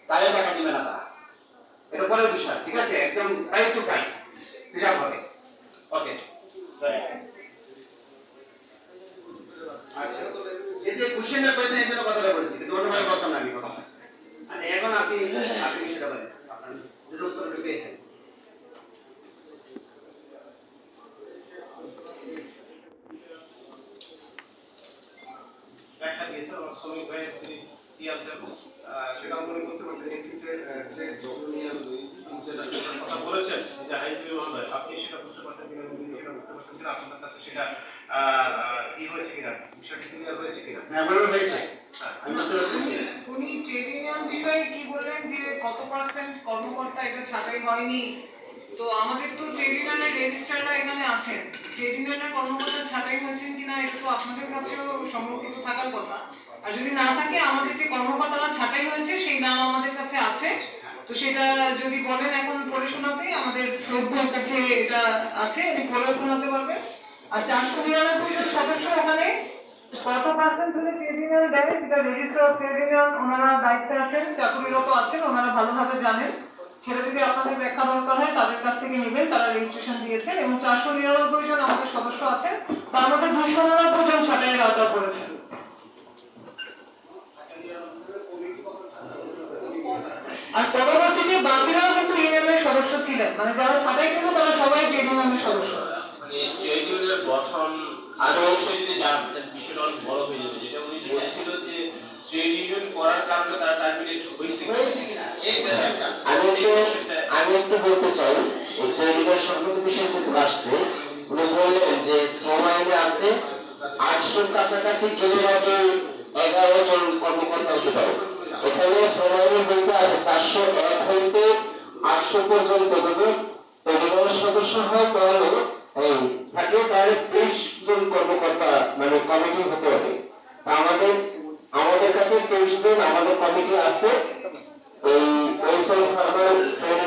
তাহলে টাকা দিবে না তারা। এটা পরের বিষয়, ঠিক আছে? একদম টাইম টু টাইম হিসাব হবে। ওকে, আচ্ছা, এই যে কোশ্চেনটা করেছেন এই জন্য কথাটা বলেছি, কিন্তু অন্যভাবে বলতাম না আমি কথা। আচ্ছা, এখন আপনি আপনি সেটা বলেন, আপনার যে উত্তরটা পেয়েছেন। ব্যাখ্যা দিয়েছেন আমার শ্রমিক ভাইয়ের তিনি কি আছেন সেটা মনে করতে পারছেন। এক্ষেত্রে যে জগনিয়ার যেটা কথা বলেছেন যে আইনজীবী মহোদয়, আপনি সেটা বুঝতে পারছেন কিনা, সেটা বুঝতে পারছেন কিনা, আপনার কাছে সেটা কি হয়েছে কিনা, বিষয়টি ক্লিয়ার হয়েছে কিনা? হ্যাঁ, বলুন হয়েছে। আমি বুঝতে পারছি। উনি ট্রেড ইউনিয়ন বিষয়ে কি বললেন যে কত পার্সেন্ট কর্মকর্তা এটা ছাঁটাই হয়নি। তো আমাদের তো ট্রেড ইউনিয়নের রেজিস্ট্রাররা এখানে আছেন, ট্রেড ইউনিয়নের কর্মকর্তা ছাঁটাই হয়েছেন কিনা এটা তো আপনাদের কাছেও সংরক্ষিত থাকার কথা। আর যদি না থাকে, আমাদের যে কর্মকর্তারা ছাঁটাই হয়েছে সেই নাম আমাদের কাছে আছে। তো সেটা যদি বলেন এখন পড়ে শোনাতে, আমাদের শ্রদ্ধার কাছে এটা আছে, উনি পড়ে শোনাতে পারবেন। আর 499 জন সদস্য ওখানে কত পার্সেন্ট হলে ট্রেড ইউনিয়ন দেয় সেটা রেজিস্ট্রার অফ ট্রেড ইউনিয়ন ওনারা দায়িত্বে আছেন, চাকরিরত আছেন, ওনারা ভালোভাবে জানেন। সেটা যদি আপনাদের ব্যাখ্যা দরকার হয় তাদের কাছ থেকে নেবেন, তারা রেজিস্ট্রেশন দিয়েছেন। এবং 499 জন আমাদের সদস্য আছেন, তার মধ্যে 299 জন ছাঁটাইয়ের আওতা পড়েছেন। আর পরবর্তীতে বাকিরাও কিন্তু ইউনিয়নের সদস্য ছিলেন, মানে যারা ছাঁটাই করলো তারা সবাই ট্রেড ইউনিয়নের সদস্য। ট্রেড ইউনিয়নের গঠন আরো অংশে যদি জানতেন বিষয়টা অনেক বড় হয়ে যাবে। যেটা উনি বলছিল যে ট্রেড ইউনিয়ন করার কারণে তারা টার্মিনেট হয়েছে কিনা, এই বিষয়টা আমি একটু বলতে চাই। এই ট্রেড ইউনিয়ন সংক্রান্ত বিষয় কিন্তু আসছে, উনি বললেন যে শ্রম আইনে আছে 800 কাছাকাছি গেলে নাকি 11 জন কর্মকর্তা হতে পারে। এখানে শ্রম আইনে বলতে আছে 401 হইতে 800 পর্যন্ত যদি ট্রেড সদস্য হয় তাহলে এই থাকে তাহলে 30 জন কর্মকর্তা মানে কমিটি হতে হবে। আমাদের আমাদের কাছে 23 জন আমাদের কমিটি আছে। এই ওয়েসল ফার্মার ট্রেড